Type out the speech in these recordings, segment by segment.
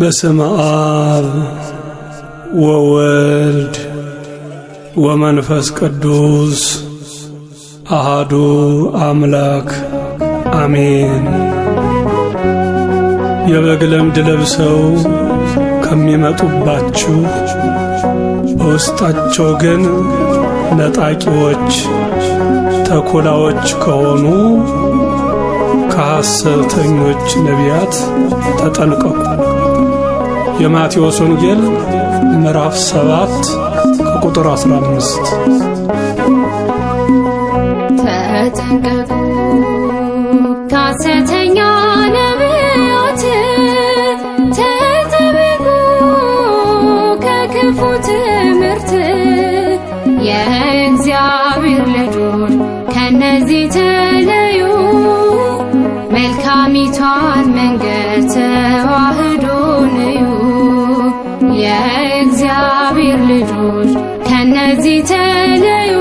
በስመ አብ ወወልድ ወመንፈስ ቅዱስ አሃዱ አምላክ አሜን። የበግ ለምድ ለብሰው ከሚመጡባችሁ በውስጣቸው ግን ነጣቂዎች ተኩላዎች ከሆኑ ከሐሰተኞች ነቢያት ተጠንቀቁ። የማቴዎስ ወንጌል ምዕራፍ 7 ከቁጥር 15። ተጠንቀቁ ከሐሰተኛ ነቢያት፣ ተጠበቁ ከክፉ ትምህርት። የእግዚአብሔር ልጆች ከነዚህ ተለዩ፣ መልካሚቷን መንገድ ተዋህዶን እዩ። የእግዚአብሔር ልጆች ከነዚህ ተለዩ፣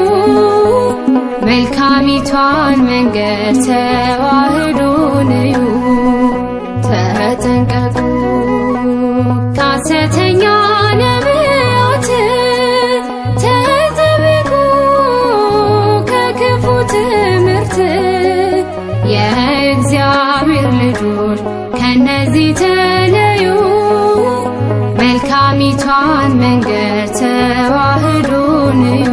መልካሚቷን መንገድ ተዋህዶን እዩ። ተጠንቀቁ ከሐሰተኛ ነቢያት፣ ተጠበቁ ከክፉ ትምህርት። የእግዚአብሔር ልጆች ከነዚህ ተለዩ፣ መልካሚቷን መንገድ ተዋህዶን እዩ።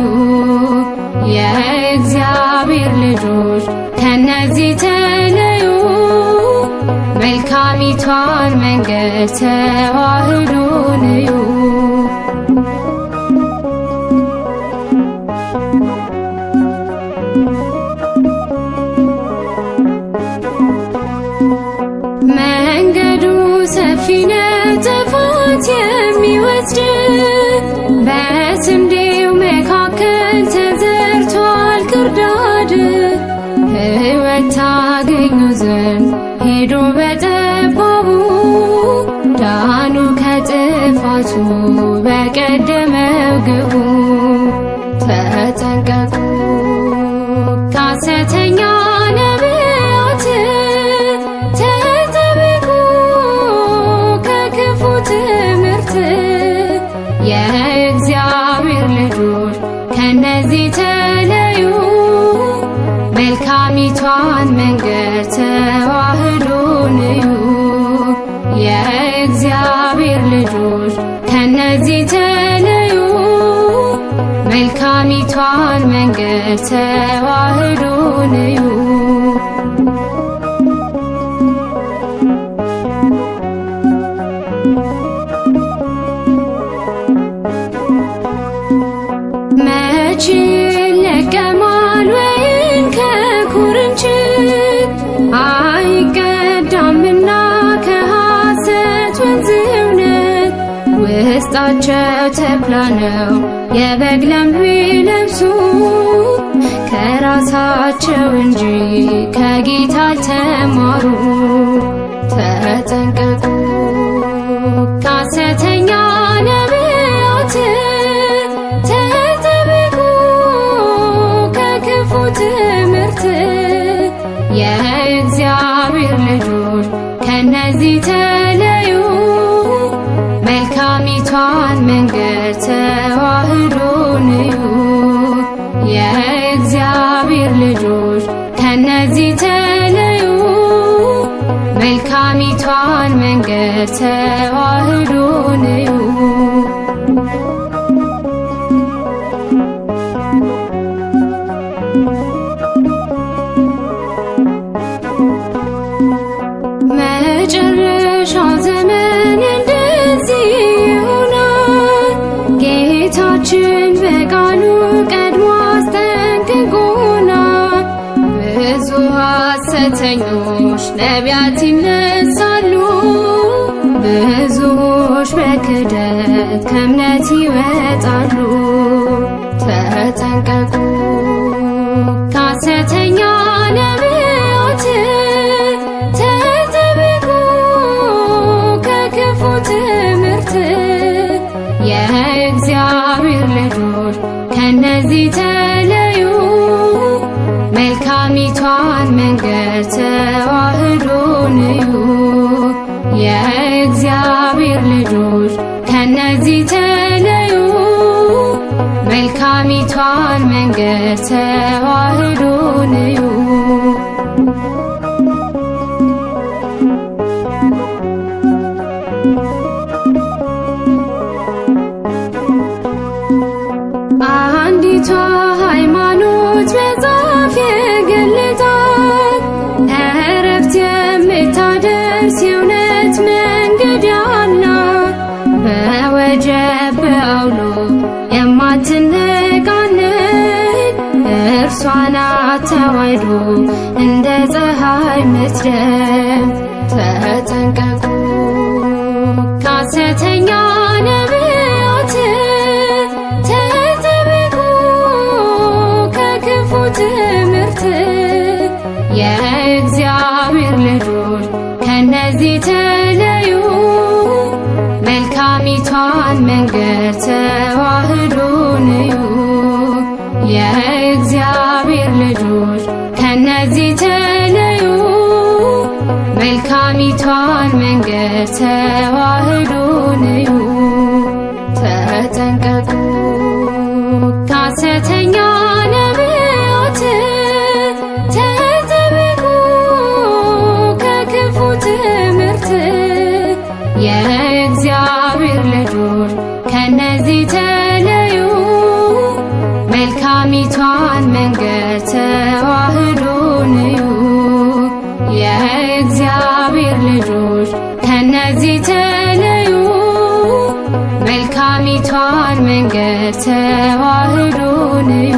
የእግዚአብሔር ልጆች ከነዚህ ተለዩ፣ መልካሚቷን መንገድ ተዋህዶን እዩ። መንገዱ ሰፊ ነው ጥፋት የሚወስድ፣ በስንዴው መካከል ተዘርቷል ክርዳድ። ሕይወት ታገኙ ዘንድ ሄዶ በጠባቡ፣ ዳኑ ከጥፋቱ በቀደመው ግቡ። ተጠንቀቁ ከሐሰተኛ ነቢያት፣ ተጠበቁ ከክፉ ትምህርት። የእግዚአብሔር ልጆች ከነዚህ ተለዩ፣ መልካሚቷን መንገድ ተዋህዶን እዩ። የእግዚአብሔር ልጆች ከነዚህ ተለዩ፣ መልካሚቷን መንገድ ተዋህዶን እዩ። መቼ ይለቀማል ወይን ከኩርንችት፣ አይቀዳምና ከሐሰት ወንዝ እውነት። ውስጣቸው ተኩላ ነው የበግ ለምድ ቢለብሱ፣ ከራሳቸው እንጂ ከጌታ አልተማሩ። ተጠንቀቁ ከሐሰተኛ ነቢያት፣ ተጠበቁ ከክፉ ትምህርት። የእግዚአብሔር ልጆች ከነዚህ ተለዩ፣ መልካሚቷን መንገድ ተዋህዶን እዩ። የእግዚአብሔር ልጆች ከነዚህ ተለዩ፣ መልካሚቷን መንገድ ተዋህዶን እዩ። መጨረሻው ዘመን እንደዚህ ይሆናል። ጌታችን በቃሉ ቀድሞ አስጠንቅቆናል። ብዙ ሐሰተኞች ነቢያት ይነሳሉ፣ ብዙዎች በክደት ከእምነት ይወጣሉ። ተጠንቀቁ ከሐሰተኛ ነቢያት፣ ተጠበቁ ከክፉ ትምህርት። የእግዚአብሔር ልጆች ከነዚህ ተለዩ፣ መልካሚቷን መንገድ ተዋህዶን እዩ። የእግዚአብሔር ተዋህዶን እዩ። አንዲቷ ሃይማኖት መጽሐፍ የገለጣት እረፍት የምታደርስ የእውነት መንገድ ያላት በወጀብ በአውሎ የማትነቃነቅ እርሷ ናት ተዋሕዶ እንደ ፀሐይ ምትደም። ተጠንቀቁ ከሐሰተኛ ነቢያት፣ ተጠበቁ ከክፉ ትምህርት። የእግዚአብሔር ልጆች ከነዚህ ተለዩ፣ መልካሚቷን መንገድ ተዋህዶን እዩ። የእግዚአብሔር ልጆች ከነዚህ ተለዩ፣ መልካሚቷን መንገድ ተዋህዶን እዩ። ተጠንቀቁ ከሐሰተኛ ነቢያት፣ ተጠበቁ ከክፉ ትምህርት። የእግዚአብሔር ልጆች ከነዚህ ተለዩ፣ መልካሚቷን መንገድ ተዋህዶን እዩ። የእግዚአብሔር ልጆች ከነዚህ ተለዩ፣ መልካሚቷን መንገድ ተዋህዶን እዩ።